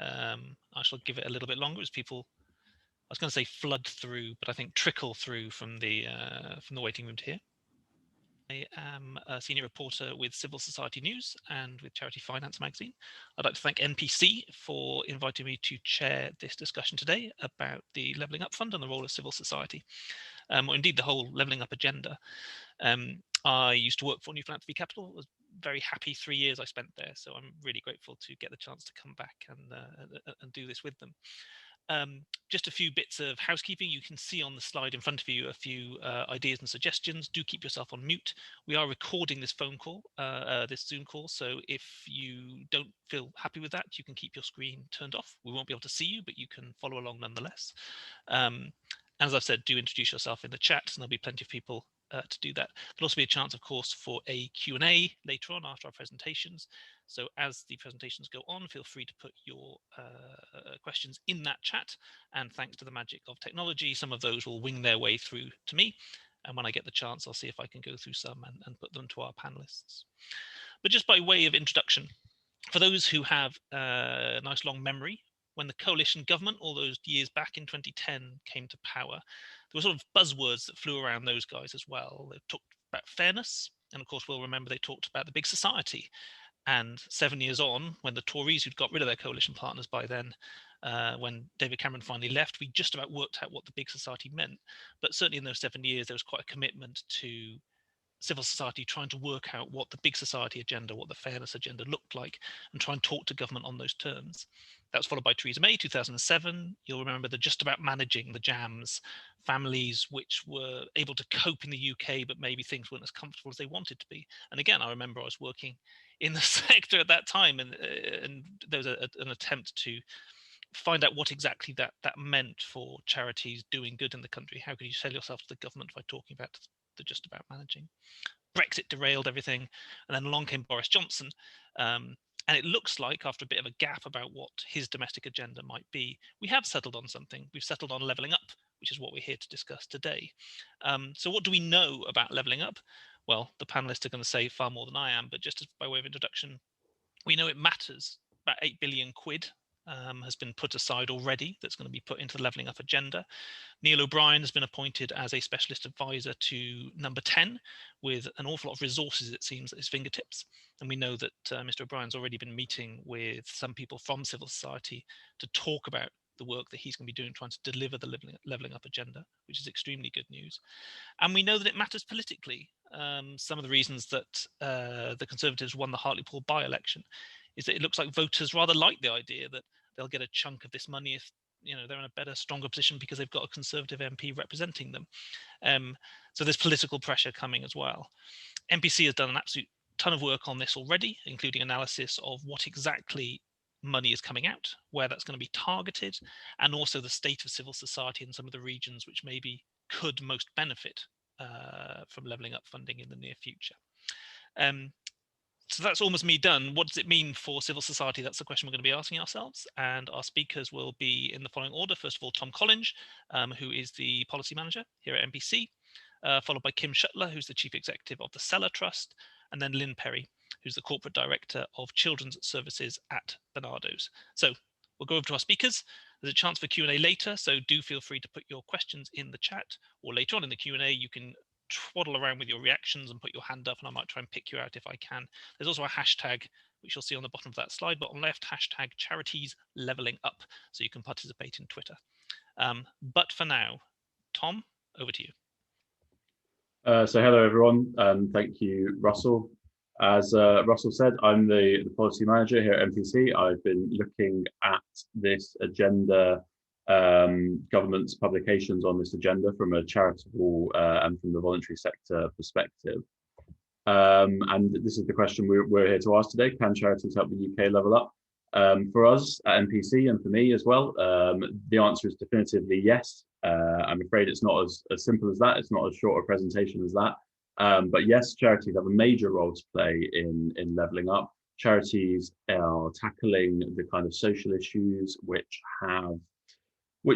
I shall give it a little bit longer as people, I was going to say flood through, but I think trickle through from the waiting room to here. I am a senior reporter with Civil Society News and with Charity Finance magazine. I'd like to thank NPC for inviting me to chair this discussion today about the Levelling Up Fund and the role of civil society, or indeed the whole Levelling Up agenda. I used to work for New Philanthropy Capital. I was very happy 3 years I spent there, so I'm really grateful to get the chance to come back and do this with them. Just a few bits of housekeeping. You can see on the slide in front of you a few ideas and suggestions. Do keep yourself on mute. We are recording this phone call, this Zoom call, so if you don't feel happy with that, you can keep your screen turned off. We won't be able to see you, but you can follow along nonetheless. And as I've said, do introduce yourself in the chat, and there'll be plenty of people to do that. There'll also be a chance, of course, for a Q&A later on after our presentations. So as the presentations go on, feel free to put your questions in that chat. And thanks to the magic of technology, some of those will wing their way through to me. And when I get the chance, I'll see if I can go through some and put them to our panelists. But just by way of introduction, for those who have a nice long memory, when the coalition government all those years back in 2010 came to power, there were sort of buzzwords that flew around those guys as well. They talked about fairness, and of course we'll remember they talked about the big society. And 7 years on, when the Tories, who'd got rid of their coalition partners by then, when David Cameron finally left, we just about worked out what the big society meant. But certainly in those 7 years, there was quite a commitment to civil society trying to work out what the big society agenda, what the fairness agenda looked like, and try and talk to government on those terms. That was followed by Theresa May, 2007. You'll remember the just about managing the jams, families which were able to cope in the UK, but maybe things weren't as comfortable as they wanted to be. And again, I remember I was working in the sector at that time, and there was an attempt to find out what exactly that meant for charities doing good in the country. How could you sell yourself to the government by talking about the just about managing? Brexit derailed everything, and then along came Boris Johnson, and it looks like after a bit of a gap about what his domestic agenda might be, we have settled on something. We've settled on levelling up, which is what we're here to discuss today. So what do we know about levelling up? Well, the panelists are going to say far more than I am, but just by way of introduction, we know it matters. About 8 billion quid has been put aside already that's going to be put into the levelling up agenda. Neil O'Brien has been appointed as a specialist advisor to Number 10 with an awful lot of resources, it seems, at his fingertips. And we know that Mr. O'Brien's already been meeting with some people from civil society to talk about the work that he's going to be doing, trying to deliver the levelling up agenda, which is extremely good news. And we know that it matters politically. Some of the reasons that the Conservatives won the Hartlepool by-election is that it looks like voters rather like the idea that they'll get a chunk of this money if they're in a better, stronger position because they've got a Conservative MP representing them. So there's political pressure coming as well. NPC has done an absolute ton of work on this already, including analysis of what exactly money is coming out, where that's going to be targeted, and also the state of civil society in some of the regions which maybe could most benefit from levelling up funding in the near future. So that's almost me done. What does it mean for civil society? That's the question we're going to be asking ourselves. And our speakers will be in the following order. First of all, Tom Collinge, who is the policy manager here at NPC, followed by Kim Shutler, who's the chief executive of the Cellar Trust, and then Lynn Perry, who's the corporate director of children's services at Barnardo's. So we'll go over to our speakers. There's a chance for Q&A later, so do feel free to put your questions in the chat, or later on in the Q&A, you can twaddle around with your reactions and put your hand up, and I might try and pick you out if I can. There's also a hashtag, which you'll see on the bottom of that slide, bottom left, hashtag charities levelling up, so you can participate in Twitter. But for now, Tom, over to you. So hello, everyone. Thank you, Russell. As Russell said, I'm the policy manager here at NPC. I've been looking at this agenda, government's publications on this agenda from a charitable and from the voluntary sector perspective. And this is the question we're here to ask today: can charities help the UK level up? For us at NPC and for me as well, the answer is definitively yes. I'm afraid it's not as simple as that. It's not as short a presentation as that. But yes, charities have a major role to play in levelling up. Charities are tackling the kind of social issues which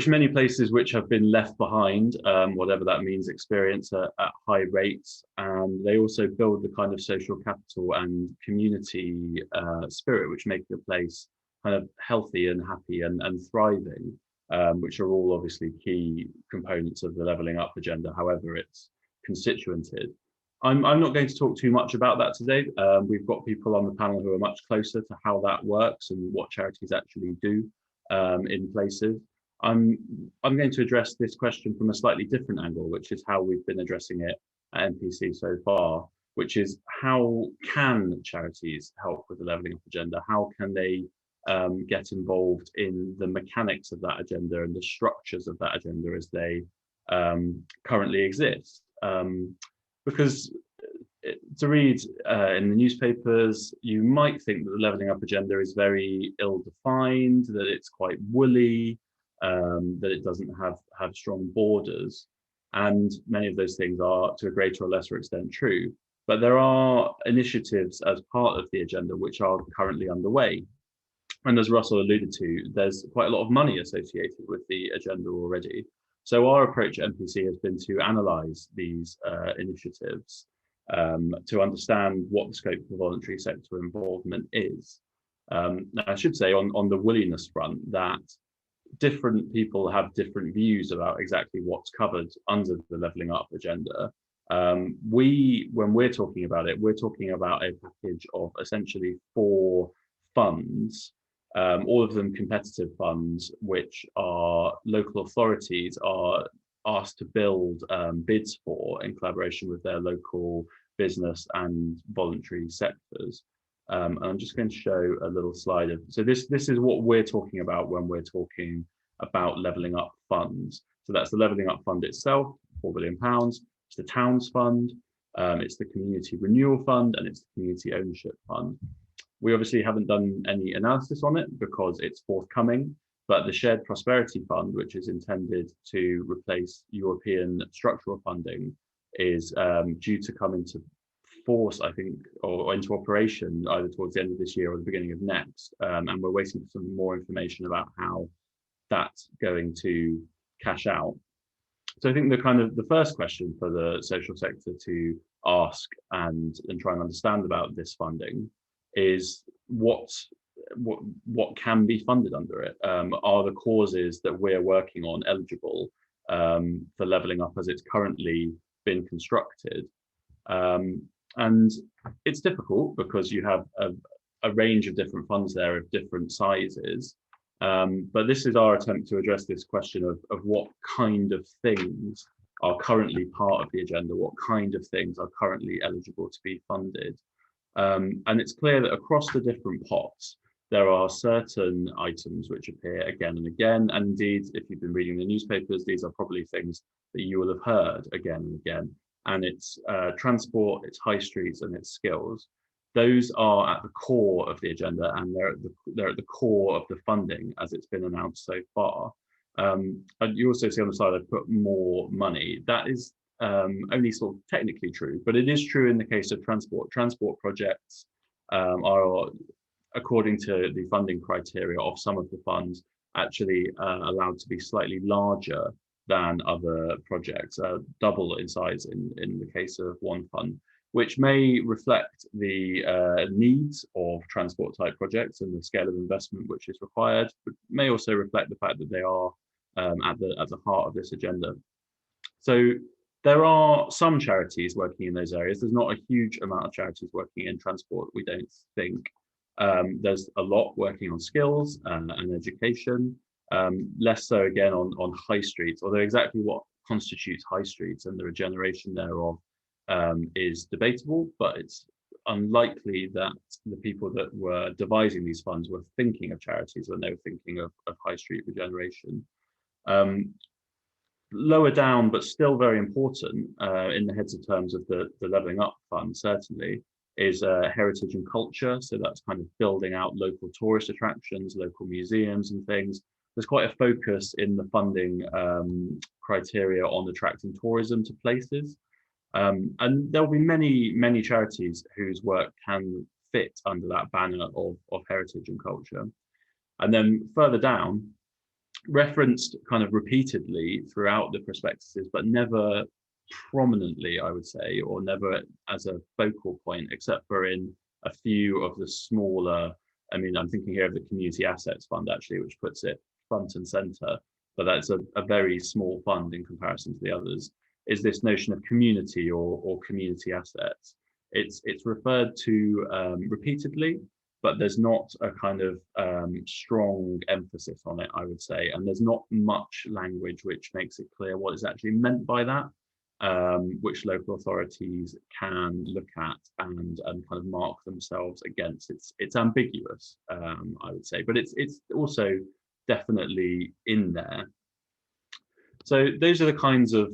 many places which have been left behind, whatever that means, experience at high rates. And they also build the kind of social capital and community spirit which make a place kind of healthy and happy and thriving, which are all obviously key components of the levelling up agenda, however it's constituented. I'm not going to talk too much about that today. We've got people on the panel who are much closer to how that works and what charities actually do in places. I'm going to address this question from a slightly different angle, which is how we've been addressing it at MPC so far, which is how can charities help with the levelling up agenda? How can they get involved in the mechanics of that agenda and the structures of that agenda as they currently exist? Because to read in the newspapers, you might think that the levelling up agenda is very ill-defined, that it's quite woolly, that it doesn't have strong borders. And many of those things are, to a greater or lesser extent, true. But there are initiatives as part of the agenda which are currently underway. And as Russell alluded to, there's quite a lot of money associated with the agenda already. So our approach at MPC has been to analyse these initiatives to understand what the scope for voluntary sector involvement is. Now, I should say on the woolliness front that different people have different views about exactly what's covered under the levelling up agenda. When we're talking about it, we're talking about a package of essentially 4 funds, all of them competitive funds, which are local authorities are asked to build bids for in collaboration with their local business and voluntary sectors. And I'm just going to show a little slide of, so this is what we're talking about when we're talking about levelling up funds. So that's the levelling up fund itself, £4 billion. It's the towns fund, it's the community renewal fund, and it's the community ownership fund. We obviously haven't done any analysis on it because it's forthcoming, but the shared prosperity fund, which is intended to replace European structural funding, is due to come into force, I think, or into operation either towards the end of this year or the beginning of next. And we're waiting for some more information about how that's going to cash out. So I think the first question for the social sector to ask and try and understand about this funding is what can be funded under it. Are the causes that we're working on eligible for levelling up as it's currently been constructed? And it's difficult because you have a range of different funds there of different sizes. But this is our attempt to address this question of what kind of things are currently part of the agenda, what kind of things are currently eligible to be funded. And it's clear that across the different pots, there are certain items which appear again and again. And indeed, if you've been reading the newspapers, these are probably things that you will have heard again and again. And it's transport, it's high streets, and it's skills. Those are at the core of the agenda, and they're at the core of the funding as it's been announced so far. And you also see on the side I've put more money. That is only sort of technically true, but it is true in the case of transport. Transport projects are, according to the funding criteria of some of the funds, actually allowed to be slightly larger than other projects, double in size in the case of one fund, which may reflect the needs of transport type projects and the scale of investment which is required, but may also reflect the fact that they are at the heart of this agenda. So there are some charities working in those areas. There's not a huge amount of charities working in transport, we don't think. There's a lot working on skills and education, less so again on high streets, although exactly what constitutes high streets and the regeneration thereof is debatable, but it's unlikely that the people that were devising these funds were thinking of charities when they were thinking of high street regeneration. Lower down, but still very important in the heads of terms of the levelling up fund, certainly, is heritage and culture. So that's kind of building out local tourist attractions, local museums and things. There's quite a focus in the funding criteria on attracting tourism to places. And there'll be many charities whose work can fit under that banner of heritage and culture. And then further down, referenced kind of repeatedly throughout the prospectuses, but never prominently, I would say, or never as a focal point, except for in a few of the smaller I mean, I'm thinking here of the Community Assets Fund, actually, which puts it front and centre, but that's a very small fund in comparison to the others, is this notion of community or community assets. It's referred to repeatedly, but there's not a kind of strong emphasis on it, I would say, and there's not much language which makes it clear what is actually meant by that, which local authorities can look at and kind of mark themselves against. It's ambiguous, I would say, but it's also definitely in there. So those are the kinds of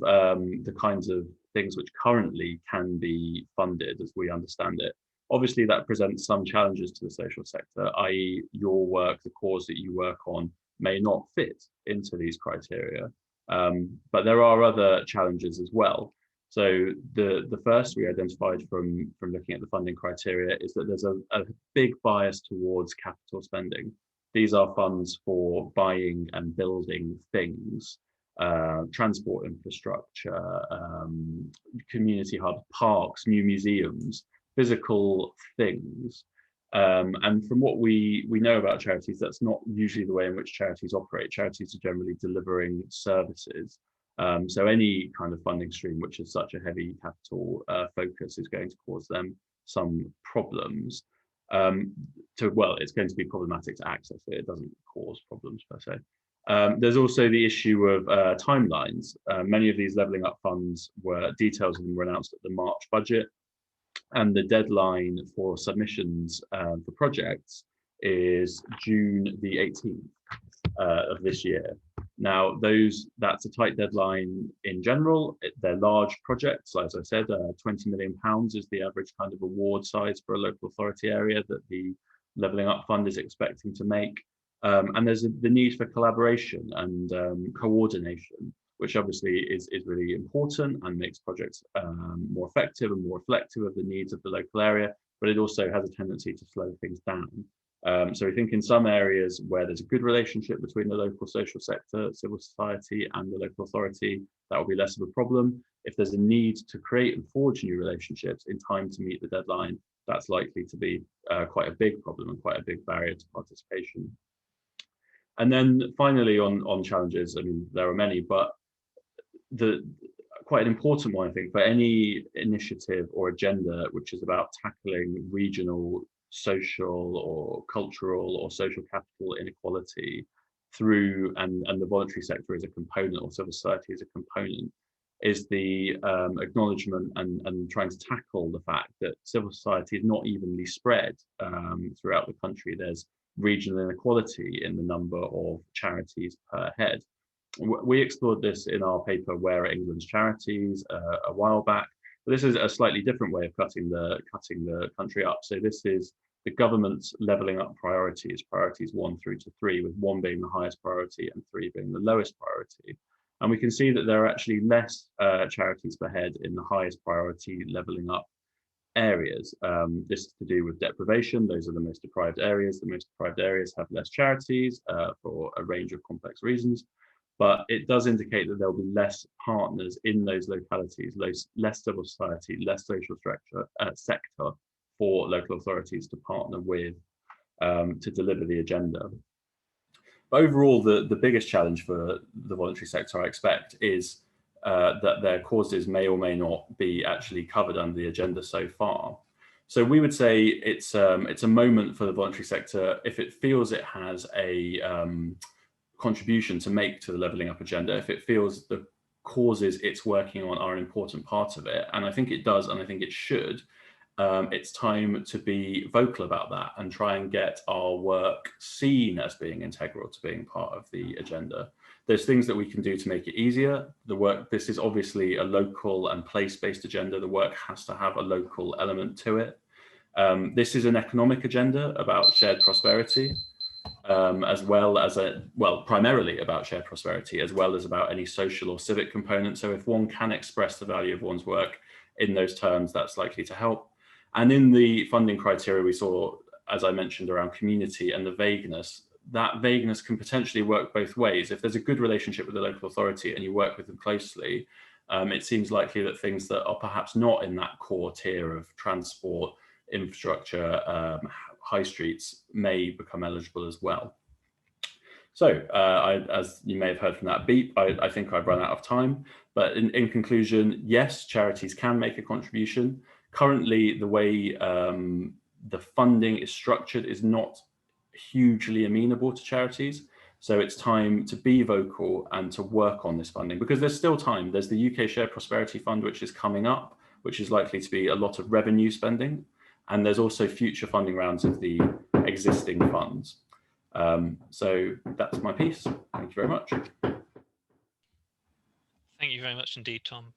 things which currently can be funded as we understand it. Obviously, that presents some challenges to the social sector, i.e. your work, the cause that you work on, may not fit into these criteria. But there are other challenges as well. So the first we identified from looking at the funding criteria is that there's a big bias towards capital spending. These are funds for buying and building things, transport infrastructure, community hubs, parks, new museums, physical things. And from what we know about charities, that's not usually the way in which charities operate. Charities are generally delivering services. So any kind of funding stream which is such a heavy capital focus is going to cause them some problems. It's going to be problematic to access it. It doesn't cause problems per se. There's also the issue of timelines. Many of these levelling up funds details of them were announced at the March budget, and the deadline for submissions for projects is June the 18th of this year. Now, that's a tight deadline in general. They're large projects. As I said, £20 million is the average kind of award size for a local authority area that the Levelling Up Fund is expecting to make. And there's the need for collaboration and coordination, which obviously is really important and makes projects more effective and more reflective of the needs of the local area, but it also has a tendency to slow things down. So we think in some areas where there's a good relationship between the local social sector, civil society, and the local authority, that will be less of a problem. If there's a need to create and forge new relationships in time to meet the deadline, that's likely to be quite a big problem and quite a big barrier to participation. And then finally on challenges, I mean, there are many, but quite an important one, I think, for any initiative or agenda which is about tackling regional, social or cultural or social capital inequality through, and the voluntary sector is a component, or civil society is a component, is the acknowledgement and trying to tackle the fact that civil society is not evenly spread throughout the country. There's regional inequality in the number of charities per head. We explored this in our paper, Where Are England's Charities, a while back. But this is a slightly different way of cutting the country up. So this is the government's levelling up priorities 1 through to 3, with 1 being the highest priority and 3 being the lowest priority. And we can see that there are actually less charities per head in the highest priority levelling up areas. This is to do with deprivation. Those are the most deprived areas. The most deprived areas have less charities for a range of complex reasons. But it does indicate that there'll be less partners in those localities, less civil society, less social sector for local authorities to partner with to deliver the agenda. But overall, the biggest challenge for the voluntary sector, I expect, is that their causes may or may not be actually covered under the agenda so far. So we would say it's a moment for the voluntary sector if it feels it has a contribution to make to the levelling up agenda, if it feels the causes it's working on are an important part of it, and I think it does, and I think it should. It's time to be vocal about that and try and get our work seen as being integral to being part of the agenda. There's things that we can do to make it easier. This is obviously a local and place-based agenda. The work has to have a local element to it. This is an economic agenda about shared prosperity, as well as primarily about shared prosperity, as well as about any social or civic component. So if one can express the value of one's work in those terms, that's likely to help. And in the funding criteria we saw, as I mentioned, around community and the vagueness, that vagueness can potentially work both ways. If there's a good relationship with the local authority and you work with them closely, it seems likely that things that are perhaps not in that core tier of transport, infrastructure, high streets may become eligible as well. So, as you may have heard from that beep, I think I've run out of time. But in conclusion, yes, charities can make a contribution. Currently, the way the funding is structured is not hugely amenable to charities. So it's time to be vocal and to work on this funding, because there's still time. There's the UK Shared Prosperity Fund, which is coming up, which is likely to be a lot of revenue spending. And there's also future funding rounds of the existing funds. So that's my piece. Thank you very much. Thank you very much indeed, Tom,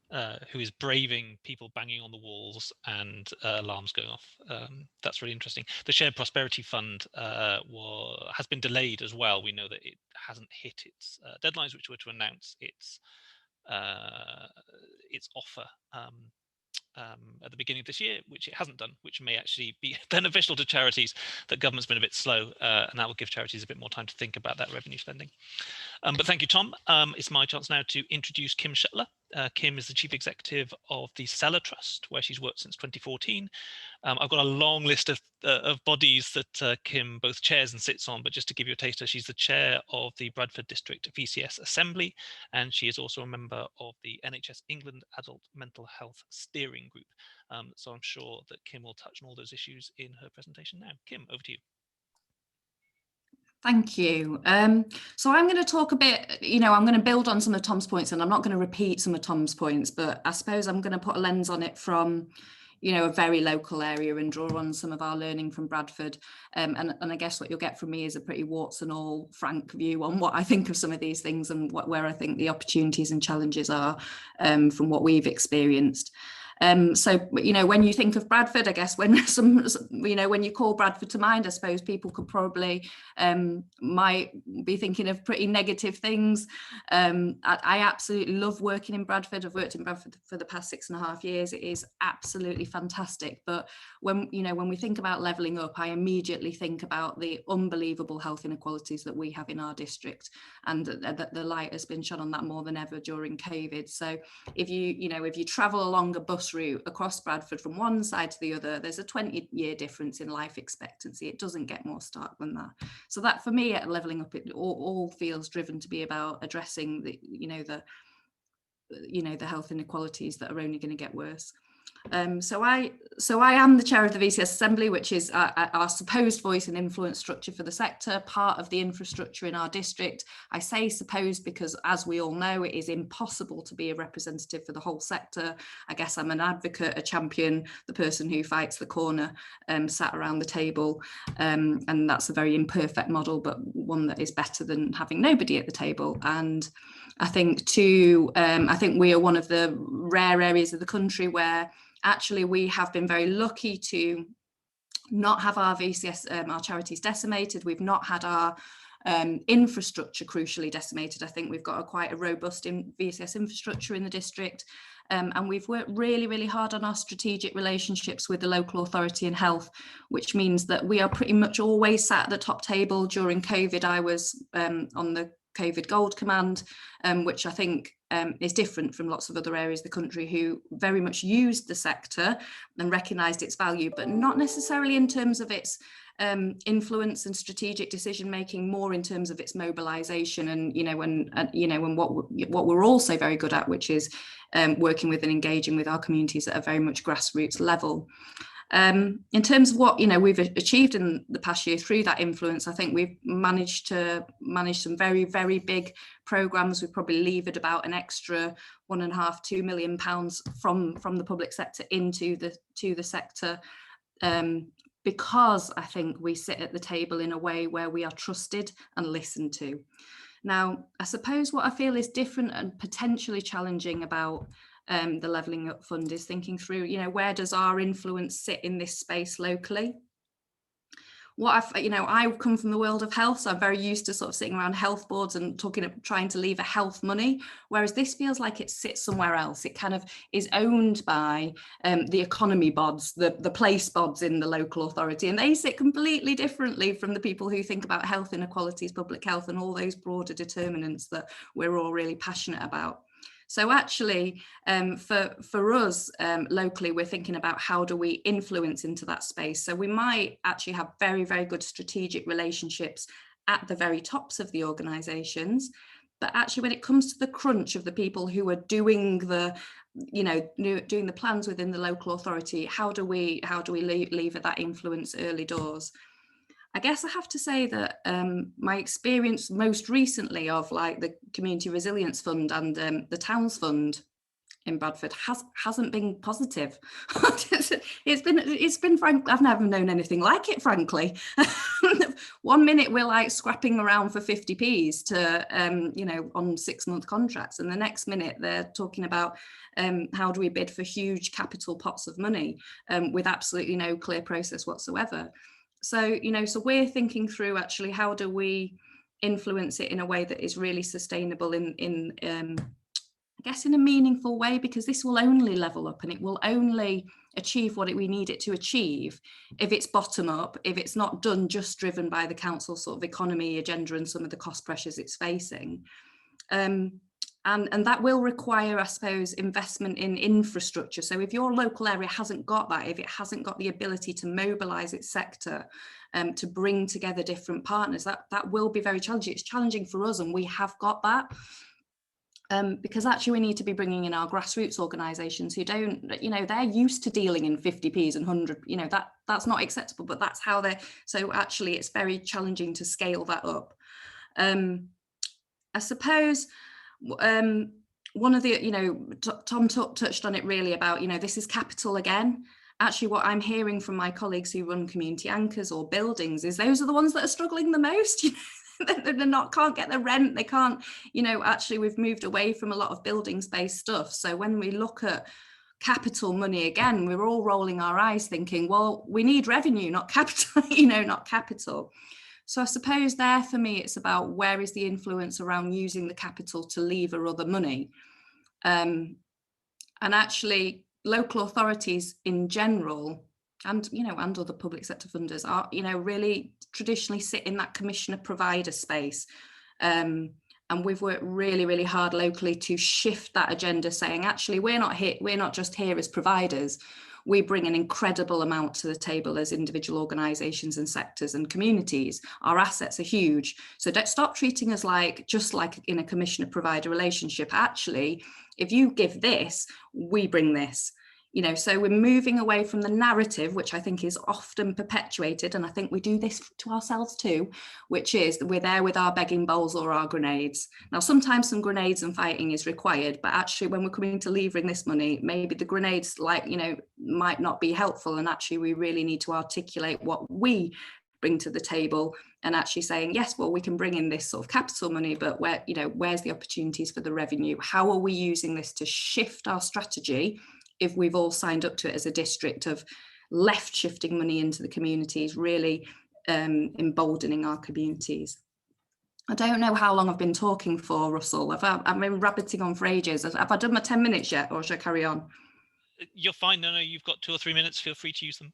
who is braving people banging on the walls and alarms going off. That's really interesting. The Shared Prosperity Fund has been delayed as well. We know that it hasn't hit its deadlines, which were to announce its offer at the beginning of this year, which it hasn't done, which may actually be beneficial to charities, that government's been a bit slow, and that will give charities a bit more time to think about that revenue spending. But thank you, Tom. It's my chance now to introduce Kim Shutler. Kim is the Chief Executive of the Cellar Trust, where she's worked since 2014. I've got a long list of bodies that Kim both chairs and sits on, but just to give you a taster, she's the chair of the Bradford District VCS Assembly, and she is also a member of the NHS England Adult Mental Health Steering Group. So I'm sure that Kim will touch on all those issues in her presentation now. Kim, over to you. Thank you. So I'm going to talk a bit, I'm going to build on some of Tom's points, and I'm not going to repeat some of Tom's points, but I suppose I'm going to put a lens on it from, a very local area and draw on some of our learning from Bradford. And I guess what you'll get from me is a pretty warts and all frank view on what I think of some of these things and where I think the opportunities and challenges are from what we've experienced. So, when you think of Bradford, I guess when when you call Bradford to mind, I suppose people could probably might be thinking of pretty negative things. I absolutely love working in Bradford. I've worked in Bradford for the past 6.5 years. It is absolutely fantastic. But when we think about levelling up, I immediately think about the unbelievable health inequalities that we have in our district, and that the light has been shone on that more than ever during COVID. So if you travel along a bus route across Bradford from one side to the other, there's a 20-year difference in life expectancy. It doesn't get more stark than that. So that, for me, at levelling up, it all feels driven to be about addressing the health inequalities that are only going to get worse. So I am the chair of the VCS Assembly, which is our supposed voice and influence structure for the sector, part of the infrastructure in our district. I say supposed because, as we all know, it is impossible to be a representative for the whole sector. I guess I'm an advocate, a champion, the person who fights the corner, sat around the table, and that's a very imperfect model, but one that is better than having nobody at the table. And I think I think we are one of the rare areas of the country where actually we have been very lucky to not have our VCS, our charities decimated. We've not had our infrastructure crucially decimated. I think we've got quite a robust VCS infrastructure in the district. And we've worked really, really hard on our strategic relationships with the local authority in health, which means that we are pretty much always sat at the top table. During COVID, I was on the COVID Gold Command, which I think is different from lots of other areas of the country who very much used the sector and recognised its value, but not necessarily in terms of its influence and strategic decision making, more in terms of its mobilisation and what we're also very good at, which is working with and engaging with our communities at a very much grassroots level. In terms of what we've achieved in the past year through that influence, I think we've managed to manage some very, very big programmes. We've probably levered about an extra £1.5–2 million from the public sector into the sector, because I think we sit at the table in a way where we are trusted and listened to. Now, I suppose what I feel is different and potentially challenging about the Levelling Up Fund is thinking through, where does our influence sit in this space locally? I come from the world of health, so I'm very used to sort of sitting around health boards and trying to lever health money, whereas this feels like it sits somewhere else. It kind of is owned by the economy bods, the place bods in the local authority, and they sit completely differently from the people who think about health inequalities, public health, and all those broader determinants that we're all really passionate about. So actually, for us locally, we're thinking about how do we influence into that space. So we might actually have very, very good strategic relationships at the very tops of the organisations. But actually, when it comes to the crunch of the people who are doing the, doing the plans within the local authority, how do we lever that influence early doors? I guess I have to say that my experience most recently of like the Community Resilience Fund and the Towns Fund in Bradford hasn't been positive. it's been frank. I've never known anything like it, frankly. 1 minute we're like scrapping around for 50p's to on 6-month contracts, and the next minute they're talking about how do we bid for huge capital pots of money with absolutely no clear process whatsoever. So so we're thinking through actually how do we influence it in a way that is really sustainable in I guess in a meaningful way, because this will only level up and it will only achieve what we need it to achieve if it's bottom up, if it's not done just driven by the council sort of economy agenda and some of the cost pressures it's facing. And that will require, I suppose, investment in infrastructure. So if your local area hasn't got that, if it hasn't got the ability to mobilise its sector, to bring together different partners, that will be very challenging. It's challenging for us, and we have got that. Because actually we need to be bringing in our grassroots organisations who don't, they're used to dealing in 50p's and 100, that's not acceptable, but that's how they're, so actually it's very challenging to scale that up. I suppose one of the, Tom touched on it really about, this is capital again. Actually, what I'm hearing from my colleagues who run community anchors or buildings is those are the ones that are struggling the most. Can't get the rent, they can't, actually we've moved away from a lot of buildings-based stuff. So when we look at capital money again, we're all rolling our eyes thinking, well, we need revenue, not capital, not capital. So I suppose there for me, it's about where is the influence around using the capital to lever other money. And actually local authorities in general, and and other public sector funders are really traditionally sit in that commissioner provider space, and we've worked really, really hard locally to shift that agenda, saying actually we're not just here as providers, we bring an incredible amount to the table as individual organisations and sectors and communities. Our assets are huge, so don't stop treating us just like in a commissioner provider relationship. Actually, if you give this, we bring this. So we're moving away from the narrative, which I think is often perpetuated, and I think we do this to ourselves too, which is that we're there with our begging bowls or our grenades. Now, sometimes some grenades and fighting is required, but actually when we're coming to levering this money, maybe the grenades might not be helpful, and actually we really need to articulate what we bring to the table and actually saying, yes, well, we can bring in this sort of capital money, but where's the opportunities for the revenue? How are we using this to shift our strategy if we've all signed up to it as a district of left shifting money into the communities, really emboldening our communities? I don't know how long I've been talking for, Russell. I've been rabbiting on for ages. Have I done my 10 minutes yet, or should I carry on? You're fine. No, you've got 2 or 3 minutes. Feel free to use them.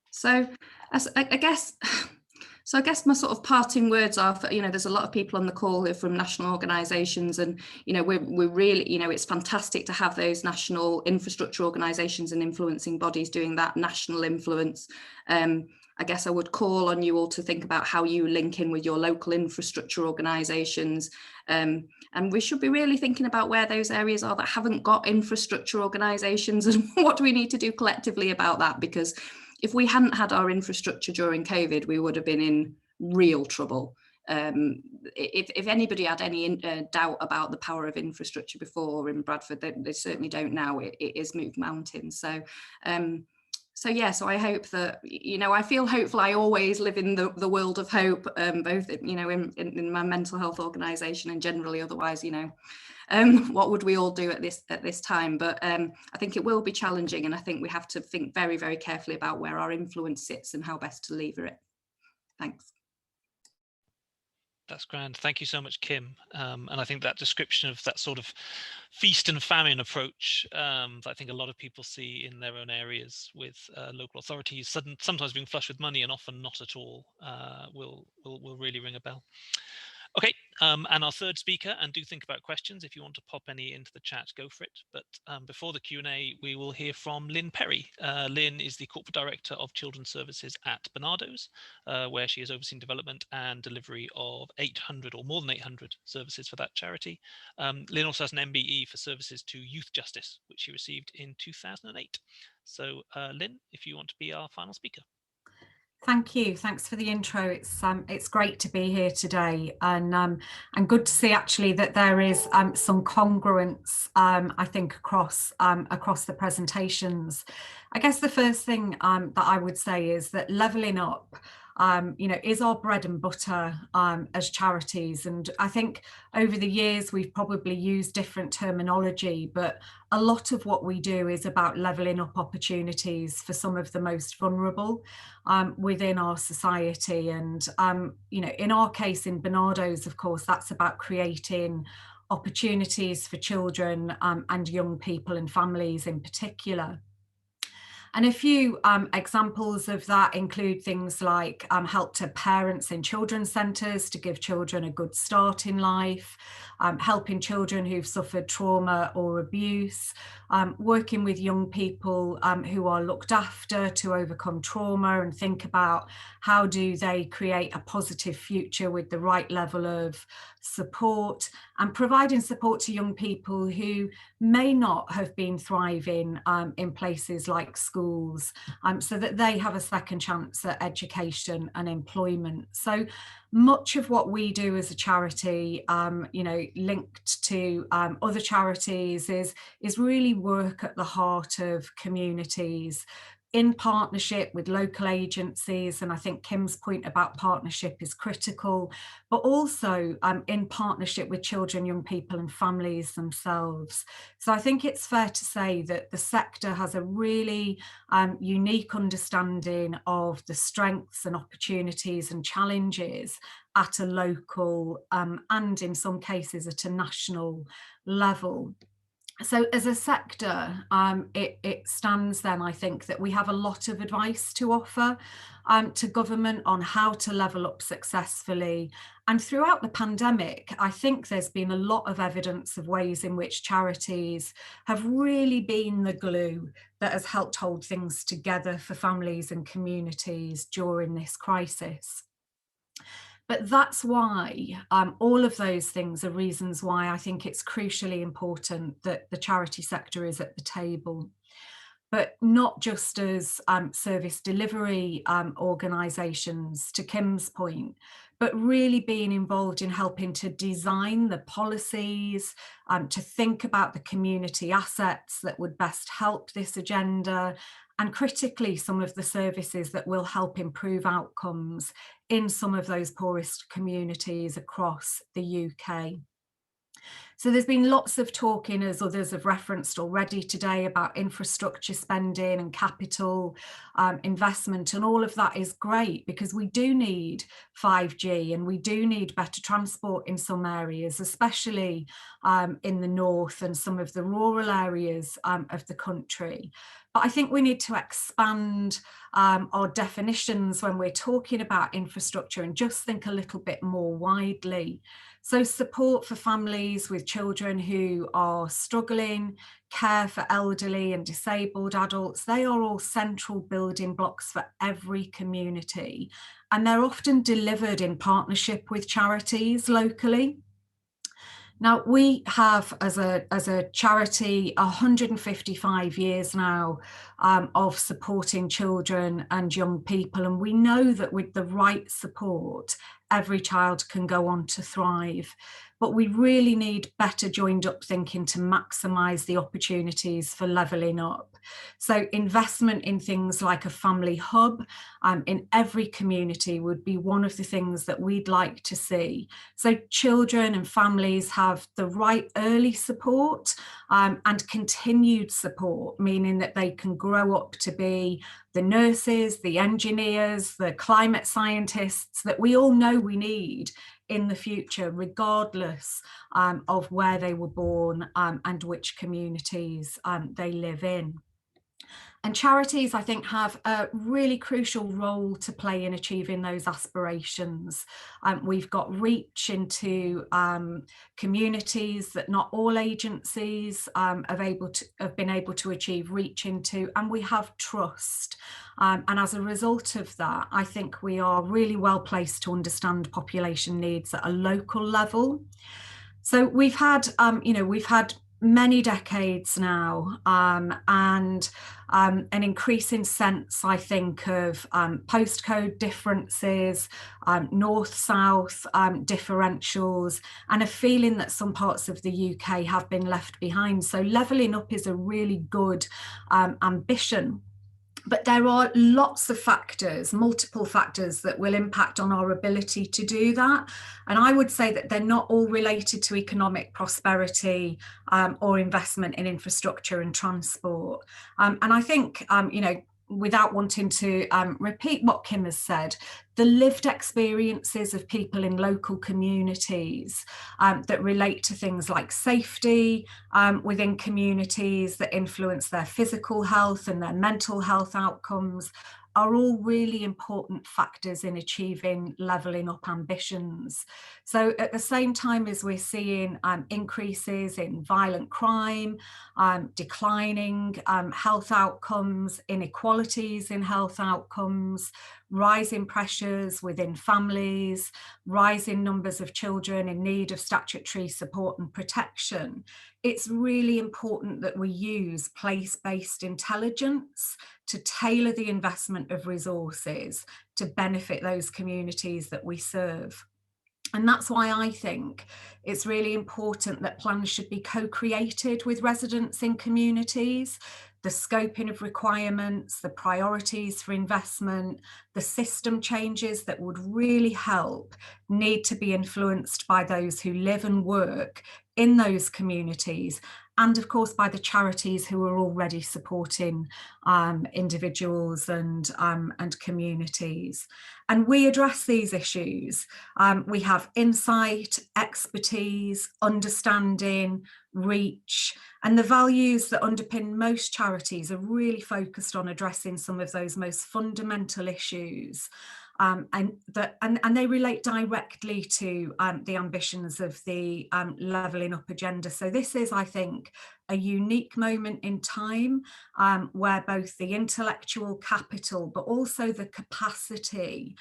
So I guess my sort of parting words are, there's a lot of people on the call who are from national organisations, and we're really, it's fantastic to have those national infrastructure organisations and influencing bodies doing that national influence. I guess I would call on you all to think about how you link in with your local infrastructure organisations, and we should be really thinking about where those areas are that haven't got infrastructure organisations, and what do we need to do collectively about that, because if we hadn't had our infrastructure during COVID, we would have been in real trouble. If anybody had any doubt about the power of infrastructure before in Bradford, they certainly don't now. It is moved mountains. So I hope that, I feel hopeful. I always live in the world of hope, both, in my mental health organisation and generally otherwise, what would we all do at this time? But I think it will be challenging, and I think we have to think very, very carefully about where our influence sits and how best to lever it. Thanks. That's grand. Thank you so much, Kim. And I think that description of that sort of feast and famine approach that I think a lot of people see in their own areas with local authorities sometimes being flush with money and often not at all will really ring a bell. Okay, and our third speaker, and do think about questions. If you want to pop any into the chat, go for it. But before the Q&A, we will hear from Lynn Perry. Lynn is the Corporate Director of Children's Services at Barnardo's, where she has overseen development and delivery of 800 or more than 800 services for that charity. Lynn also has an MBE for services to youth justice, which she received in 2008. So Lynn, if you want to be our final speaker. Thank you. Thanks for the intro. It's great to be here today, and good to see actually that there is some congruence, I think, across the presentations. I guess the first thing that I would say is that levelling up, is our bread and butter as charities. And I think over the years we've probably used different terminology, but a lot of what we do is about levelling up opportunities for some of the most vulnerable within our society. And, in our case, in Barnardo's, of course, that's about creating opportunities for children and young people and families in particular. And a few examples of that include things like help to parents in children's centres to give children a good start in life, helping children who've suffered trauma or abuse, working with young people who are looked after to overcome trauma and think about how do they create a positive future with the right level of support, and providing support to young people who may not have been thriving in places like schools, so that they have a second chance at education and employment. So much of what we do as a charity, linked to other charities, is really work at the heart of communities, in partnership with local agencies. And I think Kim's point about partnership is critical, but also in partnership with children, young people and families themselves. So I think it's fair to say that the sector has a really unique understanding of the strengths and opportunities and challenges at a local and in some cases at a national level. So as a sector, it stands then, I think, that we have a lot of advice to offer to government on how to level up successfully. And throughout the pandemic, I think there's been a lot of evidence of ways in which charities have really been the glue that has helped hold things together for families and communities during this crisis. But that's why all of those things are reasons why I think it's crucially important that the charity sector is at the table. But not just as service delivery organisations, to Kim's point, but really being involved in helping to design the policies, to think about the community assets that would best help this agenda, and critically some of the services that will help improve outcomes in some of those poorest communities across the UK. So there's been lots of talking, as others have referenced already today, about infrastructure spending and capital investment, and all of that is great because we do need 5G and we do need better transport in some areas, especially in the north and some of the rural areas of the country. But I think we need to expand our definitions when we're talking about infrastructure and just think a little bit more widely. So support for families with children who are struggling, care for elderly and disabled adults, they are all central building blocks for every community. And they're often delivered in partnership with charities locally. Now, we have, as a charity, 155 years now of supporting children and young people. And we know that with the right support, every child can go on to thrive. But we really need better joined up thinking to maximise the opportunities for levelling up. So investment in things like a family hub in every community would be one of the things that we'd like to see. So children and families have the right early support and continued support, meaning that they can grow up to be the nurses, the engineers, the climate scientists that we all know we need in the future, regardless of where they were born and which communities they live in. And charities, I think, have a really crucial role to play in achieving those aspirations. We've got reach into communities that not all agencies have been able to achieve reach into, and we have trust. And as a result of that, I think we are really well placed to understand population needs at a local level. So we've had, we've had many decades now, and an increasing sense, I think, of postcode differences, north-south differentials, and a feeling that some parts of the UK have been left behind. So levelling up is a really good ambition. But there are lots of factors, multiple factors that will impact on our ability to do that. And I would say that they're not all related to economic prosperity or investment in infrastructure and transport. And I think, without wanting to repeat what Kim has said, the lived experiences of people in local communities that relate to things like safety within communities, that influence their physical health and their mental health outcomes, are all really important factors in achieving levelling up ambitions. So at the same time as we're seeing increases in violent crime, declining health outcomes, inequalities in health outcomes, rising pressures within families, rising numbers of children in need of statutory support and protection, it's really important that we use place-based intelligence to tailor the investment of resources to benefit those communities that we serve. And that's why I think it's really important that plans should be co-created with residents in communities. The scoping of requirements, the priorities for investment, the system changes that would really help need to be influenced by those who live and work in those communities, and of course by the charities who are already supporting individuals and communities. And we address these issues. We have insight, expertise, understanding, reach, and the values that underpin most charities are really focused on addressing some of those most fundamental issues. And they relate directly to the ambitions of the levelling up agenda. So this is, I think, a unique moment in time where both the intellectual capital, but also the capacity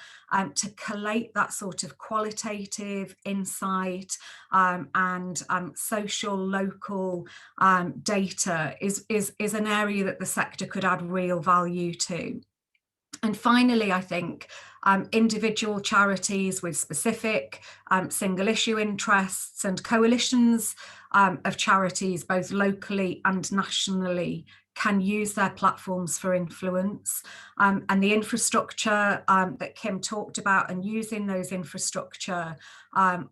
to collate that sort of qualitative insight and social local data is an area that the sector could add real value to. And finally, I think individual charities with specific single issue interests and coalitions of charities, both locally and nationally, can use their platforms for influence. And the infrastructure that Kim talked about, and using those infrastructure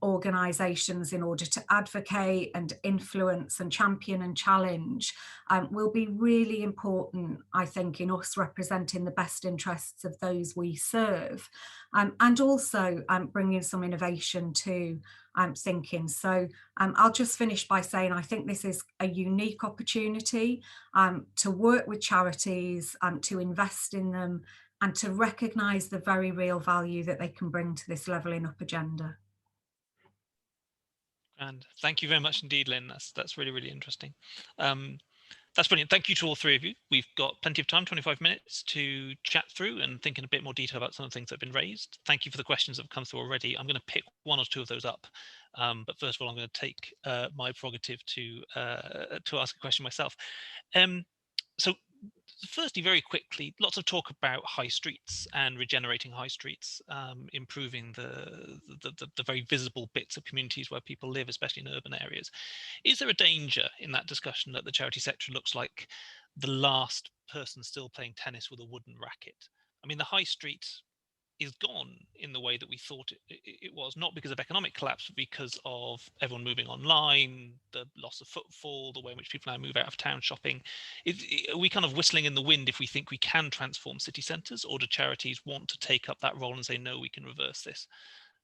organisations in order to advocate and influence and champion and challenge will be really important, I think, in us representing the best interests of those we serve, and also bringing some innovation to thinking. So I'll just finish by saying I think this is a unique opportunity to work with charities, to invest in them, and to recognise the very real value that they can bring to this levelling up agenda. And thank you very much indeed, Lynn. That's really, really interesting. That's brilliant. Thank you to all three of you. We've got plenty of time, 25 minutes, to chat through and think in a bit more detail about some of the things that have been raised. Thank you for the questions that have come through already. I'm going to pick one or two of those up. But first of all, I'm going to take my prerogative to ask a question myself. So firstly, very quickly, lots of talk about high streets and regenerating high streets, improving the very visible bits of communities where people live, especially in urban areas. Is there a danger in that discussion that the charity sector looks like the last person still playing tennis with a wooden racket? I mean, the high street is gone in the way that we thought it was, not because of economic collapse, but because of everyone moving online, the loss of footfall, the way in which people now move out of town shopping. Are we kind of whistling in the wind if we think we can transform city centres, or do charities want to take up that role and say, no, we can reverse this?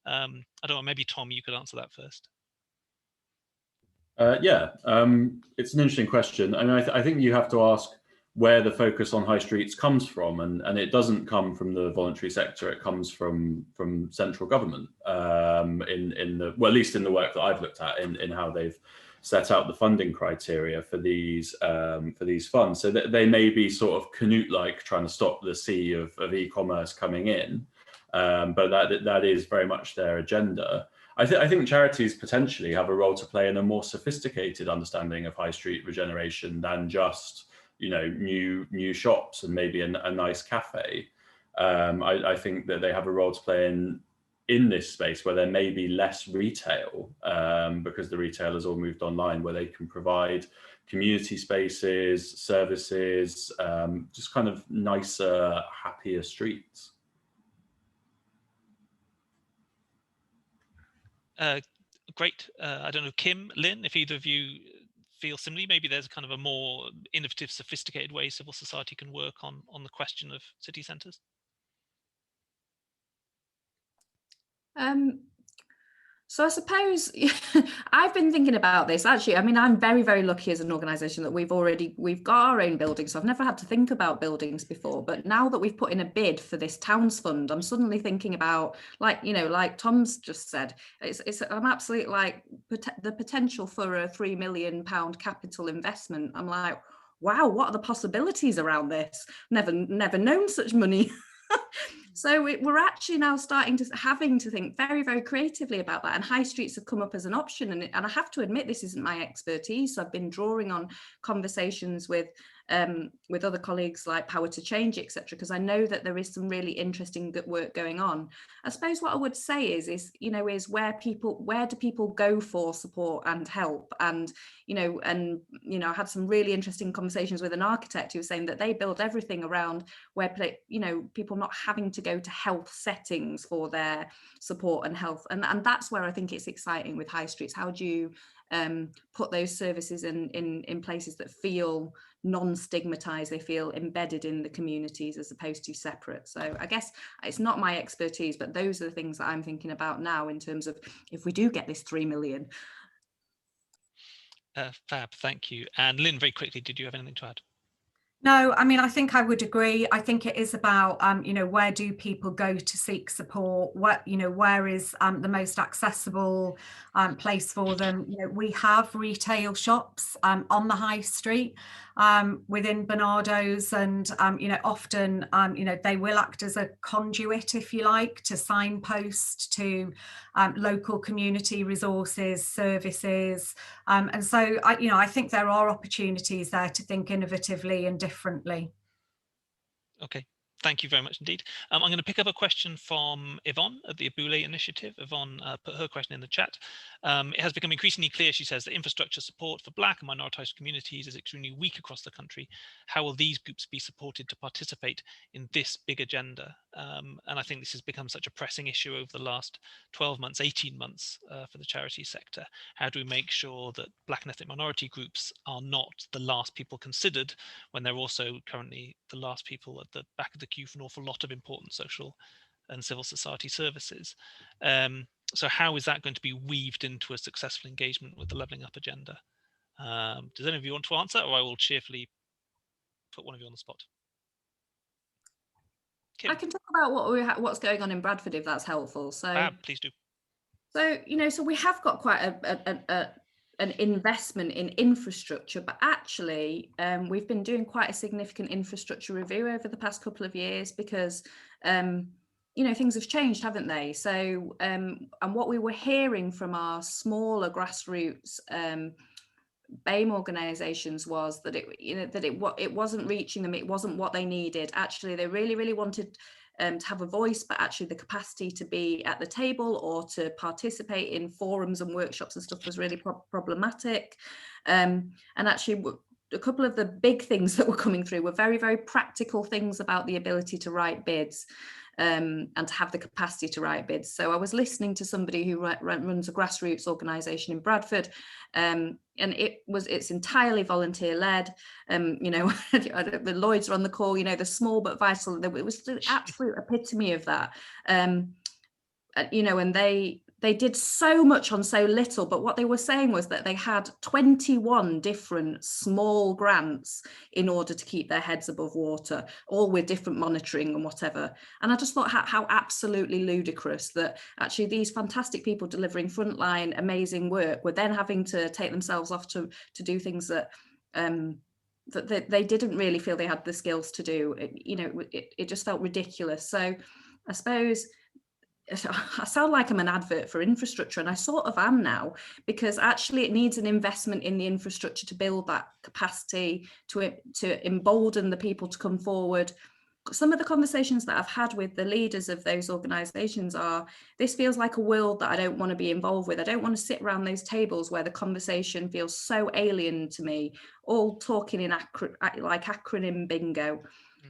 I don't know, maybe Tom, you could answer that first. It's an interesting question. I mean, I think you have to ask, where the focus on high streets comes from, and it doesn't come from the voluntary sector. It comes from central government, in the, well, at least in the work that I've looked at in how they've set out the funding criteria for these funds. So that they may be sort of Canute-like, trying to stop the sea of e-commerce coming in, but that is very much their agenda. I think charities potentially have a role to play in a more sophisticated understanding of high street regeneration than just, you know, new shops and maybe a nice cafe. I think that they have a role to play in this space where there may be less retail, because the retailers all moved online, where they can provide community spaces, services, just kind of nicer, happier streets. Great. I don't know, Kim, Lynn, if either of you feel similarly, maybe there's kind of a more innovative, sophisticated way civil society can work on the question of city centres. So I suppose I've been thinking about this actually. I mean, I'm very, very lucky as an organisation that we've got our own buildings. So I've never had to think about buildings before. But now that we've put in a bid for this towns fund, I'm suddenly thinking about, like, you know, like Tom's just said, I'm absolutely like the potential for a £3 million capital investment. I'm like, wow, what are the possibilities around this? Never known such money. So we're actually now having to think very, very creatively about that. And high streets have come up as an option. And I have to admit, this isn't my expertise. So I've been drawing on conversations with other colleagues like Power to Change, etc., because I know that there is some really interesting good work going on. I suppose what I would say is where do people go for support and help? And I had some really interesting conversations with an architect who was saying that they build everything around where people not having to go to health settings for their support and health, and that's where I think it's exciting with high streets. How do you put those services in places that feel non-stigmatized, they feel embedded in the communities as opposed to separate? So I guess it's not my expertise, but those are the things that I'm thinking about now in terms of if we do get this 3 million. Fab, thank you. And Lynn, very quickly, did you have anything to add? No, I mean, I think I would agree. I think it is about, where do people go to seek support? Where is the most accessible place for them? We have retail shops on the high street within Barnardo's, and often they will act as a conduit, if you like, to signpost to local community resources, services, and so I think there are opportunities there to think innovatively and differently. Okay, thank you very much indeed. I'm going to pick up a question from Yvonne at the Abule Initiative. Yvonne put her question in the chat. It has become increasingly clear, she says, that infrastructure support for Black and minoritized communities is extremely weak across the country. How will these groups be supported to participate in this big agenda? And I think this has become such a pressing issue over the last 12 months, 18 months for the charity sector. How do we make sure that Black and ethnic minority groups are not the last people considered when they're also currently the last people at the back of the queue for an awful lot of important social and civil society services? So how is that going to be weaved into a successful engagement with the Levelling Up agenda? Does any of you want to answer, or I will cheerfully put one of you on the spot? Kim. I can talk about what's going on in Bradford, if that's helpful. So please do. So so we have got quite an investment in infrastructure, but actually we've been doing quite a significant infrastructure review over the past couple of years because things have changed, haven't they? So and what we were hearing from our smaller grassroots BAME organisations was that it wasn't reaching them, it wasn't what they needed. Actually, they really wanted to have a voice, but actually the capacity to be at the table or to participate in forums and workshops and stuff was really problematic. And actually a couple of the big things that were coming through were very, very practical things about the ability to write bids and to have the capacity to write bids. So I was listening to somebody who runs a grassroots organisation in Bradford, and it's entirely volunteer led. The Lloyds are on the call, the small but vital. It was the absolute epitome of that. And they did so much on so little, but what they were saying was that they had 21 different small grants in order to keep their heads above water, all with different monitoring and whatever. And I just thought how absolutely ludicrous that actually these fantastic people delivering frontline amazing work were then having to take themselves off to do things that that they didn't really feel they had the skills to do. It just felt ridiculous. So I suppose I sound like I'm an advert for infrastructure, and I sort of am now, because actually it needs an investment in the infrastructure to build that capacity, to embolden the people to come forward. Some of the conversations that I've had with the leaders of those organisations are, this feels like a world that I don't want to be involved with. I don't want to sit around those tables where the conversation feels so alien to me, all talking in like acronym bingo.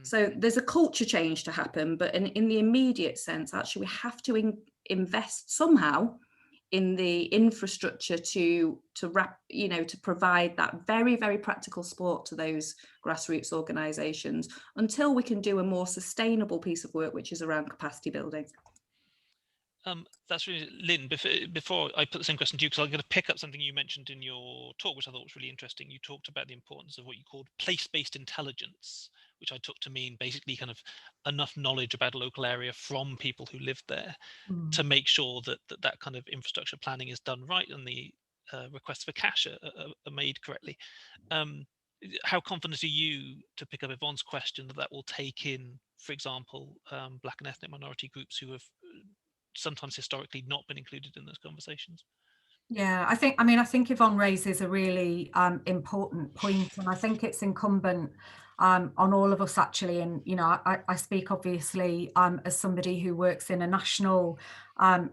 So there's a culture change to happen, but in the immediate sense, actually, we have to invest somehow in the infrastructure to provide that very, very practical support to those grassroots organisations until we can do a more sustainable piece of work, which is around capacity building. That's really, Lynn, before I put the same question to you, because I'm going to pick up something you mentioned in your talk, which I thought was really interesting. You talked about the importance of what you called place-based intelligence, which I took to mean basically kind of enough knowledge about a local area from people who lived there to make sure that kind of infrastructure planning is done right and the requests for cash are made correctly. How confident are you, to pick up Yvonne's question, that will take in, for example, Black and ethnic minority groups who have sometimes historically not been included in those conversations? Yeah, I think Yvonne raises a really important point, and I think it's incumbent on all of us actually. And I speak obviously as somebody who works in a national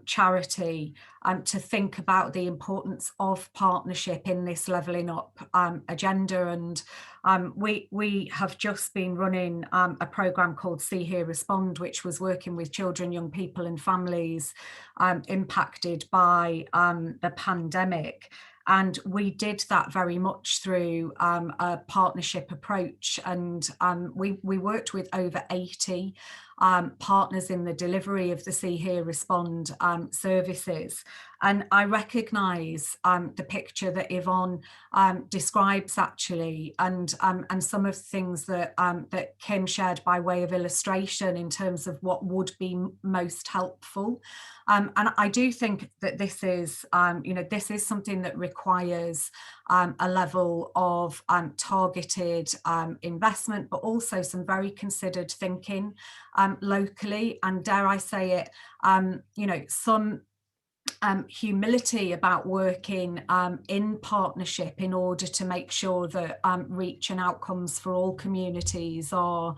charity, to think about the importance of partnership in this levelling up agenda. And we have just been running a programme called See Hear Respond, which was working with children, young people and families impacted by the pandemic. And we did that very much through a partnership approach. And we worked with over 80 partners in the delivery of the See Hear Respond services. And I recognise the picture that Yvonne describes actually, and some of the things that that Kim shared by way of illustration in terms of what would be most helpful. And I do think that this is this is something that requires a level of targeted investment, but also some very considered thinking locally, and dare I say it, some humility about working in partnership in order to make sure that reach and outcomes for all communities are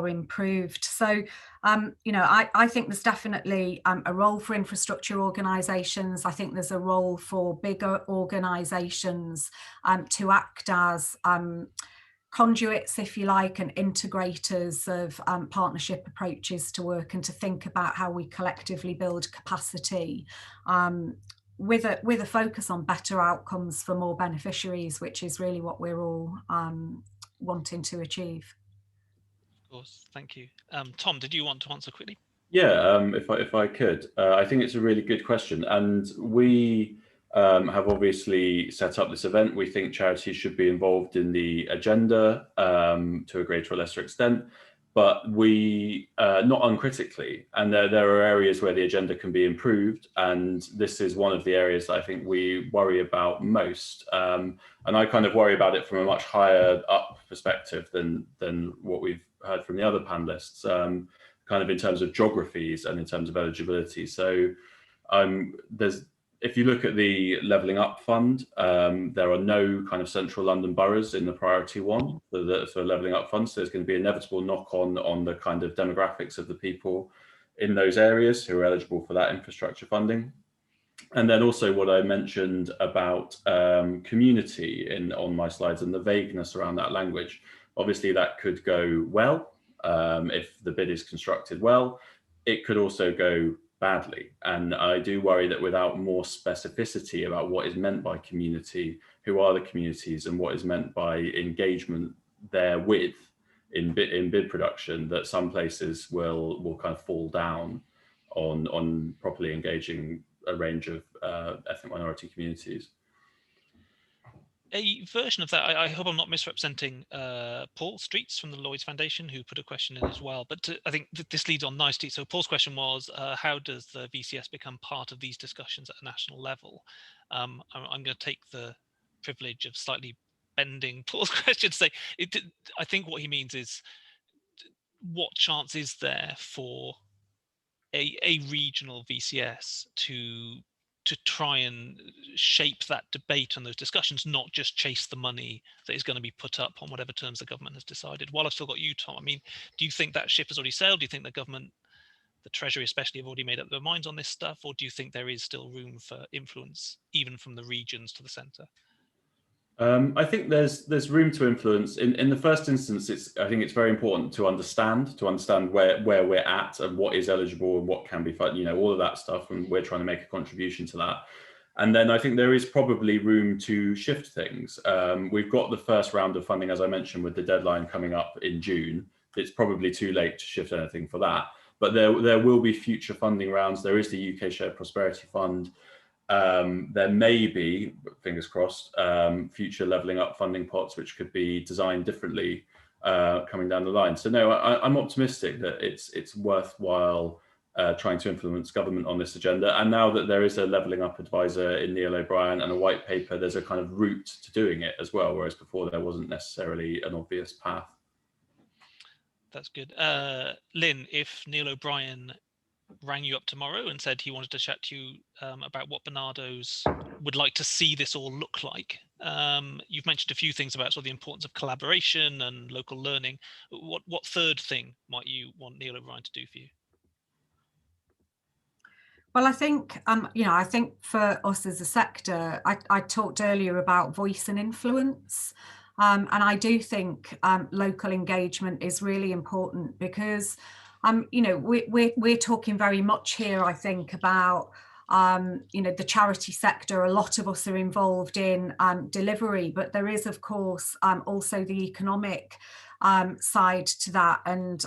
improved. So I think there's definitely a role for infrastructure organisations. I think there's a role for bigger organisations to act as conduits, if you like, and integrators of partnership approaches to work, and to think about how we collectively build capacity with a focus on better outcomes for more beneficiaries, which is really what we're all wanting to achieve. Of course, thank you. Tom, did you want to answer quickly? Yeah, if I could, I think it's a really good question, and we have obviously set up this event. We think charities should be involved in the agenda to a greater or lesser extent, but we not uncritically. And there are areas where the agenda can be improved, and this is one of the areas that I think we worry about most. And I kind of worry about it from a much higher up perspective than what we've heard from the other panelists, kind of in terms of geographies and in terms of eligibility. So if you look at the Levelling Up Fund, there are no kind of central London boroughs in the priority one for Levelling Up Fund. So there's going to be inevitable knock on the kind of demographics of the people in those areas who are eligible for that infrastructure funding. And then also what I mentioned about community on my slides and the vagueness around that language. Obviously that could go well if the bid is constructed well. It could also go badly. And I do worry that without more specificity about what is meant by community, who are the communities, and what is meant by engagement therewith in bid production, that some places will kind of fall down on properly engaging a range of ethnic minority communities. A version of that, I hope I'm not misrepresenting Paul Streets from the Lloyds Foundation, who put a question in as well, but I think this leads on nicely. So Paul's question was, how does the VCS become part of these discussions at a national level? I'm going to take the privilege of slightly bending Paul's question to say, I think what he means is, what chance is there for a regional VCS to try and shape that debate and those discussions, not just chase the money that is going to be put up on whatever terms the government has decided? While I've still got you, Tom, I mean, do you think that ship has already sailed? Do you think the government, the Treasury especially, have already made up their minds on this stuff? Or do you think there is still room for influence, even from the regions to the centre? I think there's room to influence. In the first instance, I think it's very important to understand where we're at and what is eligible and what can be funded, all of that stuff, and we're trying to make a contribution to that. And then I think there is probably room to shift things. We've got the first round of funding, as I mentioned, with the deadline coming up in June. It's probably too late to shift anything for that, but there will be future funding rounds. There is the UK Shared Prosperity Fund. There may be, fingers crossed, future levelling up funding pots which could be designed differently coming down the line. So no, I'm optimistic that it's worthwhile trying to influence government on this agenda. And now that there is a levelling up advisor in Neil O'Brien and a white paper, there's a kind of route to doing it as well, whereas before there wasn't necessarily an obvious path. That's good. Lynn, if Neil O'Brien rang you up tomorrow and said he wanted to chat to you about what Barnardo's would like to see this all look like. You've mentioned a few things about sort of the importance of collaboration and local learning. What third thing might you want Neil O'Brien to do for you? Well, I think, I think for us as a sector, I talked earlier about voice and influence. And I do think local engagement is really important because we're talking very much here, I think, about the charity sector. A lot of us are involved in delivery, but there is, of course, also the economic side to that, and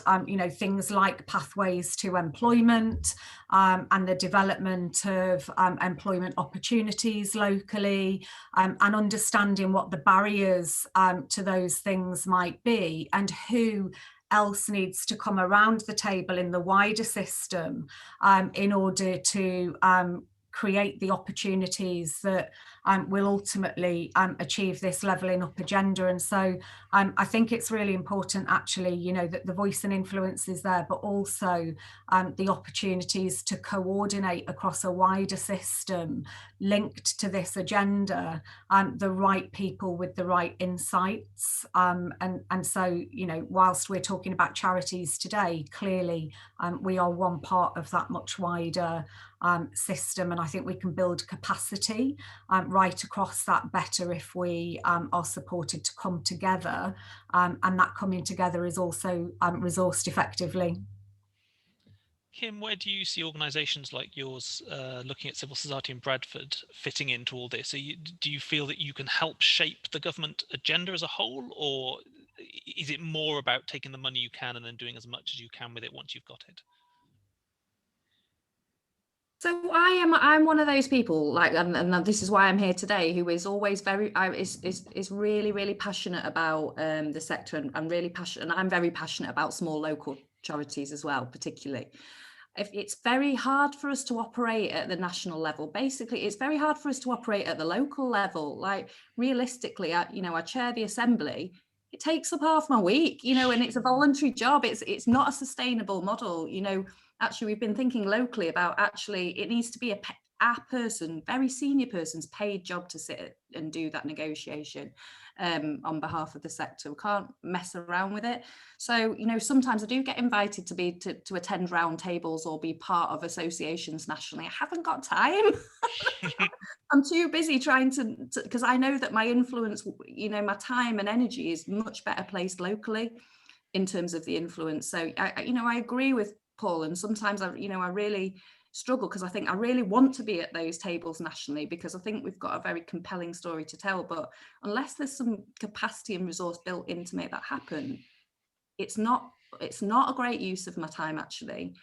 things like pathways to employment and the development of employment opportunities locally, and understanding what the barriers to those things might be and who else needs to come around the table in the wider system in order to create the opportunities that will ultimately achieve this levelling up agenda. And so I think it's really important, actually, that the voice and influence is there, but also the opportunities to coordinate across a wider system linked to this agenda, the right people with the right insights. And so, whilst we're talking about charities today, clearly we are one part of that much wider system, and I think we can build capacity right across that better if we are supported to come together, and that coming together is also resourced effectively. Kim, where do you see organisations like yours looking at civil society in Bradford fitting into all this? Do you feel that you can help shape the government agenda as a whole, or is it more about taking the money you can and then doing as much as you can with it once you've got it? So I'm one of those people, and this is why I'm here today, who is always is really, really passionate about the sector, and really passionate, and I'm very passionate about small local charities as well, particularly. It's very hard for us to operate at the national level. Basically, it's very hard for us to operate at the local level. Like, realistically, I chair the assembly. It takes up half my week, and it's a voluntary job. It's not a sustainable model. Actually, we've been thinking locally about it needs to be a person, very senior person's paid job to sit and do that negotiation on behalf of the sector. We can't mess around with it. So, sometimes I do get invited to attend round tables or be part of associations nationally. I haven't got time. I'm too busy trying to, because I know that my influence, my time and energy is much better placed locally in terms of the influence. So, I agree with Paul, and sometimes I really struggle because I think I really want to be at those tables nationally because I think we've got a very compelling story to tell, but unless there's some capacity and resource built in to make that happen, it's not a great use of my time, actually.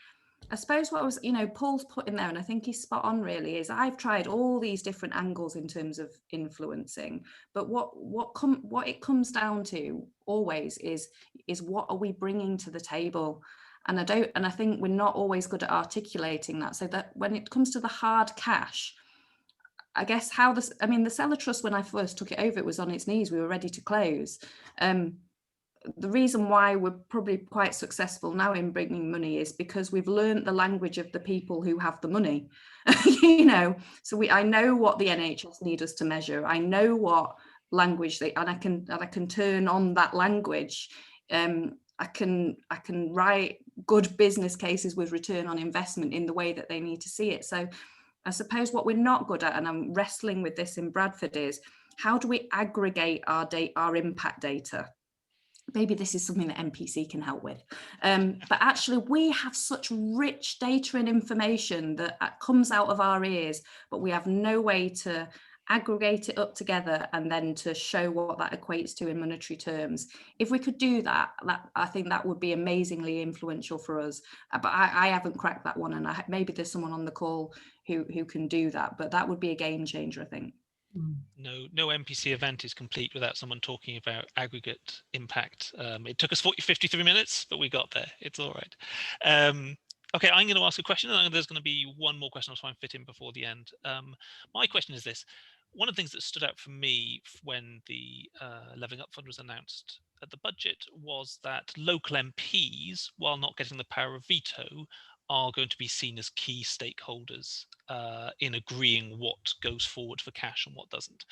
I suppose what was, Paul's put in there, and I think he's spot on really, is I've tried all these different angles in terms of influencing, but what it comes down to always is what are we bringing to the table? And I think we're not always good at articulating that. So that when it comes to the hard cash, I guess the Cellar Trust, when I first took it over, it was on its knees. We were ready to close. The reason why we're probably quite successful now in bringing money is because we've learned the language of the people who have the money. So I know what the NHS need us to measure. I know what language and I can turn on that language. I can write good business cases with return on investment in the way that they need to see it. So I suppose what we're not good at, and I'm wrestling with this in Bradford, is how do we aggregate our impact data? Maybe this is something that MPC can help with. But actually, we have such rich data and information that comes out of our ears, but we have no way to aggregate it up together and then to show what that equates to in monetary terms. If we could do that I think that would be amazingly influential for us. But I haven't cracked that one, and maybe there's someone on the call who can do that, but that would be a game changer, I think. No MPC event is complete without someone talking about aggregate impact. It took us 53 minutes, but we got there. It's all right. Okay, I'm going to ask a question, and there's going to be one more question I'll try and fit in before the end. My question is this. One of the things that stood out for me when the Levelling Up Fund was announced at the budget was that local MPs, while not getting the power of veto, are going to be seen as key stakeholders in agreeing what goes forward for cash and what doesn't.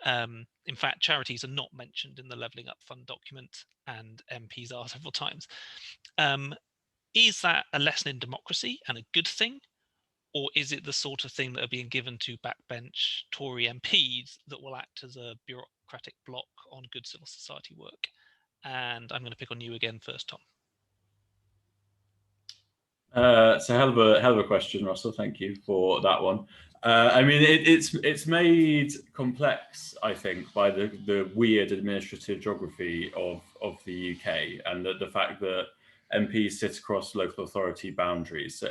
In fact, charities are not mentioned in the Levelling Up Fund document, and MPs are several times. Is that a lesson in democracy and a good thing? Or is it the sort of thing that are being given to backbench Tory MPs that will act as a bureaucratic block on good civil society work? And I'm going to pick on you again first, Tom. So hell of a question, Russell. Thank you for that one. It's made complex, I think, by the weird administrative geography of the UK, and the fact that MPs sit across local authority boundaries. So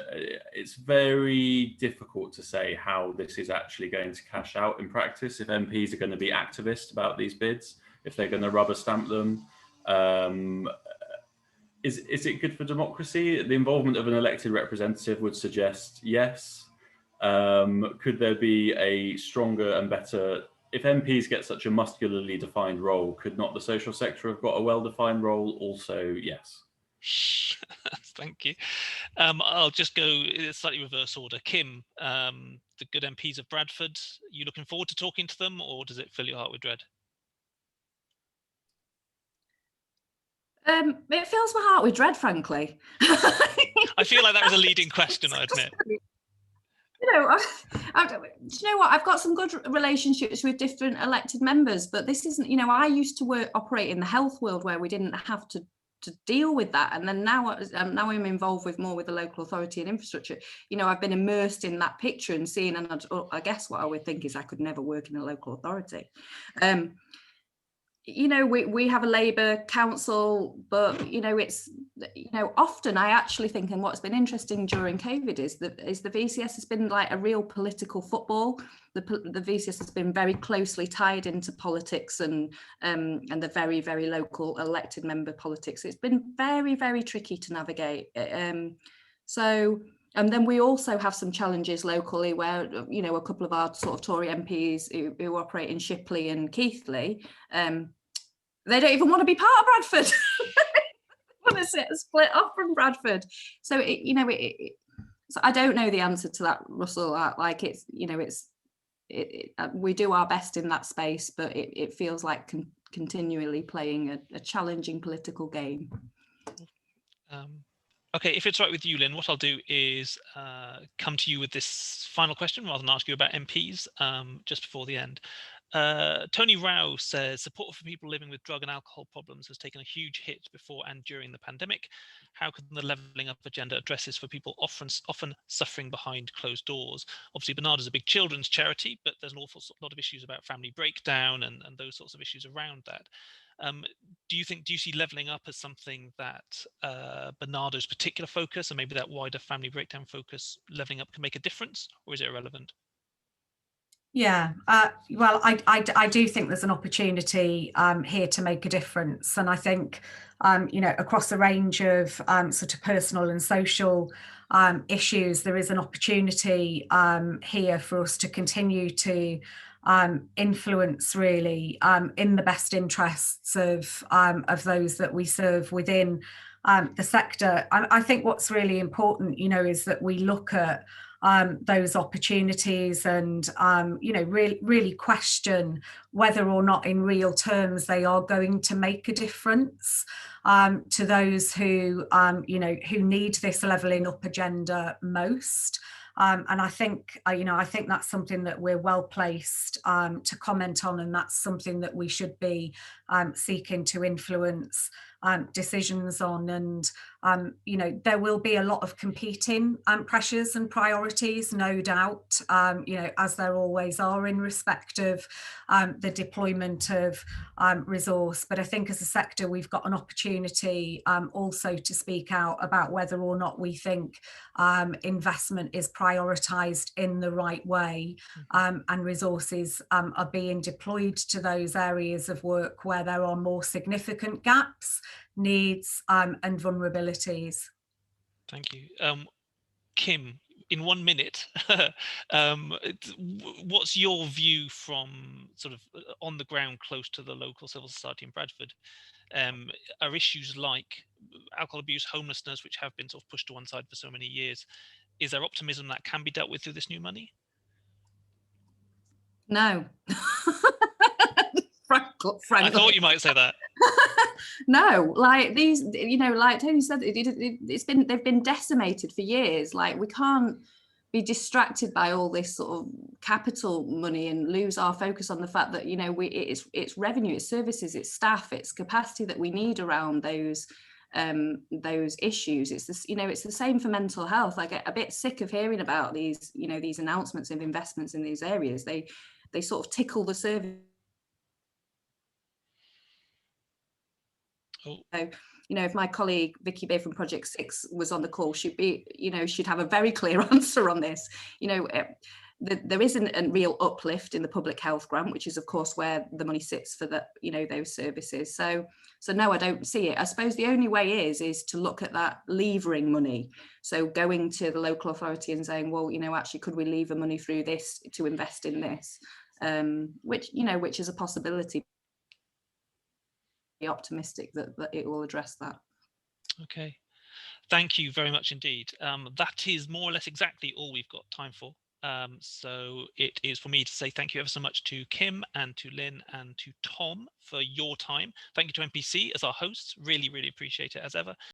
it's very difficult to say how this is actually going to cash out in practice. If MPs are going to be activist about these bids, if they're going to rubber stamp them. Is it good for democracy? The involvement of an elected representative would suggest yes. Could there be a stronger and better, if MPs get such a muscularly defined role, could not the social sector have got a well-defined role? Also, yes. Thank you. I'll just go in slightly reverse order. Kim, the good MPs of Bradford, are you looking forward to talking to them, or does it fill your heart with dread? It fills my heart with dread, frankly. I feel like that was a leading question, I admit. Do you know what? I've got some good relationships with different elected members, but this isn't, I used to operate in the health world where we didn't have to deal with that. And then now I'm involved more with the local authority and infrastructure. I've been immersed in that picture and seeing, and I guess what I would think is I could never work in a local authority. We have a Labour council, but it's often I actually think, and what's been interesting during COVID is the VCS has been like a real political football. The VCS has been very closely tied into politics and the very, very local elected member politics. It's been very, very tricky to navigate. And then we also have some challenges locally where, a couple of our sort of Tory MPs who operate in Shipley and Keighley, they don't even want to be part of Bradford. They want to split off from Bradford. So, so I don't know the answer to that, Russell. We do our best in that space, but it feels like continually playing a challenging political game. Okay, if it's right with you, Lynn, what I'll do is come to you with this final question rather than ask you about MPs just before the end. Tony Rao says, support for people living with drug and alcohol problems has taken a huge hit before and during the pandemic. How can the Levelling Up agenda address this for people often suffering behind closed doors? Obviously, Barnardo is a big children's charity, but there's an awful lot of issues about family breakdown and those sorts of issues around that. Do you see levelling up as something that Barnardo's particular focus, and maybe that wider family breakdown focus, levelling up can make a difference, or is it irrelevant? Yeah, well, I do think there's an opportunity here to make a difference, and I think across a range of sort of personal and social issues, there is an opportunity here for us to continue to influence, really, in the best interests of those that we serve within the sector. I think what's really important, is that we look at those opportunities and really question whether or not in real terms they are going to make a difference to those who who need this levelling up agenda most. And I think that's something that we're well placed to comment on, and that's something that we should be seeking to influence decisions on. And there will be a lot of competing pressures and priorities, no doubt, as there always are in respect of the deployment of resource. But I think as a sector, we've got an opportunity also to speak out about whether or not we think investment is prioritised in the right way, and resources are being deployed to those areas of work where there are more significant gaps, needs and vulnerabilities. Thank you. Kim, in 1 minute, what's your view from sort of on the ground close to the local civil society in Bradford? Are issues like alcohol abuse, homelessness, which have been sort of pushed to one side for so many years, is there optimism that can be dealt with through this new money? No. Frankly. I thought you might say that. No, like these, like Tony said, they've been decimated for years. Like, we can't be distracted by all this sort of capital money and lose our focus on the fact that it's revenue, it's services, it's staff, it's capacity that we need around those issues. It's this, it's the same for mental health. I get a bit sick of hearing about these announcements of investments in these areas. They sort of tickle the service. Oh. So, if my colleague Vicky Bay from Project 6 was on the call, she'd have a very clear answer on this. There isn't a real uplift in the public health grant, which is of course where the money sits for those services. So no, I don't see it. I suppose the only way is to look at that levering money. So going to the local authority and saying, well, actually, could we lever money through this to invest in this, which is a possibility. Optimistic that it will address that. Okay, thank you very much indeed. That is more or less exactly all we've got time for. So it is for me to say thank you ever so much to Kim and to Lynn and to Tom for your time. Thank you to MPC as our hosts. Really, really appreciate it as ever.